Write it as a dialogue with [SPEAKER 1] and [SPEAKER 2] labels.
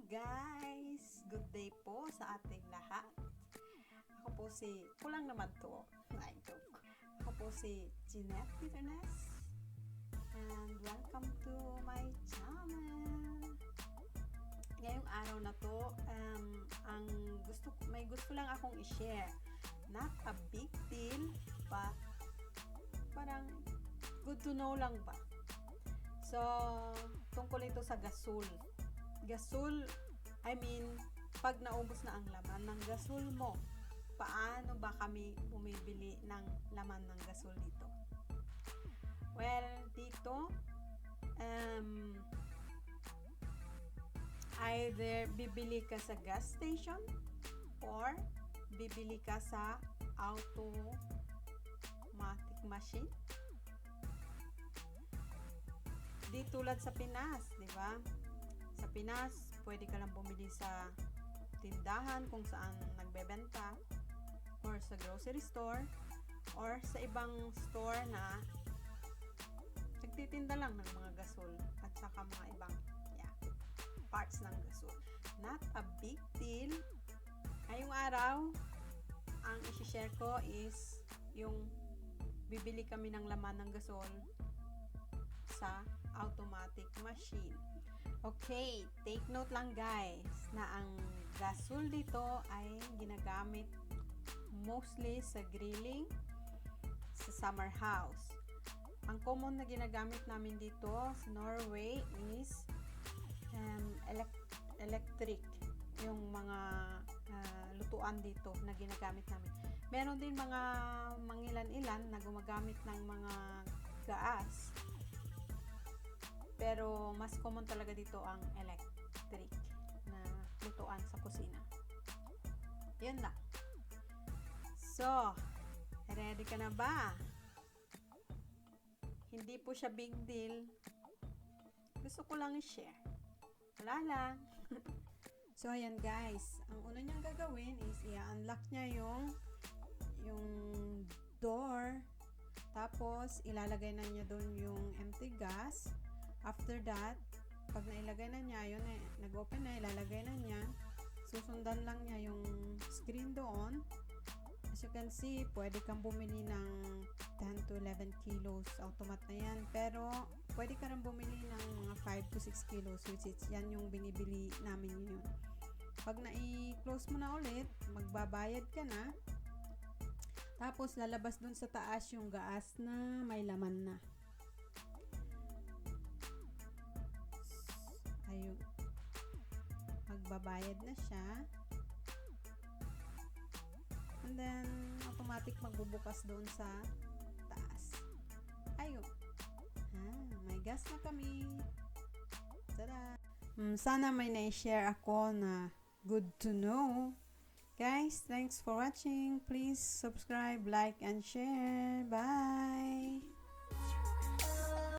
[SPEAKER 1] guys! Good day po sa ating lahat. Ako po si, kulang naman to. Ako po si Jeanette Peternes. And welcome to my channel. Ngayong araw na to, may gusto lang akong i-share. Not a big deal, but parang good to know lang ba. So, tungkol ito sa gasol. Gasol, pag naubos na ang laman ng gasol mo, paano ba kami bumibili ng laman ng gasol dito? Well, dito, either bibili ka sa gas station or bibili ka sa automatic machine. Di tulad sa Pinas, di ba? Sa Pinas, pwede ka lang bumili sa tindahan kung saan nagbebenta or sa grocery store or sa ibang store na nagtitinda lang ng mga gasol at saka mga ibang parts ng gasol. Not a big deal. Ngayong araw, ang isi-share ko is yung bibili kami ng laman ng gasol sa automatic machine. Okay, take note lang guys na ang gasol dito ay ginagamit mostly sa grilling sa summer house. Ang common na ginagamit namin dito sa Norway is electric, yung mga lutuan dito na ginagamit namin. Meron din mga mangilan-ilan na gumagamit ng mga gas. Pero mas common talaga dito ang electric na lutuan sa kusina. Yun lang. So, ready ka na ba? Hindi po siya big deal. Gusto ko lang i-share. Wala lang. So, ayan guys. Ang una niyang gagawin is i-unlock niya yung door. Tapos, ilalagay na niya doon yung empty gas. After that, pag nailagay na niya, yun nag-open na, ilalagay na niya. Susundan lang niya yung screen doon. As you can see, pwede kang bumili ng 10 to 11 kilos. Automat na yan. Pero, pwede ka rin bumili ng mga 5 to 6 kilos, which is yan yung binibili namin yun. Pag na-close mo na ulit, magbabayad ka na. Tapos, lalabas dun sa taas yung gas na may laman na. Ayun. Magbabayad na siya. And then, automatic magbubukas doon sa taas. Ayun. May gas na kami. Tada! Sana may na-share ako na good to know. Guys, thanks for watching. Please subscribe, like, and share. Bye!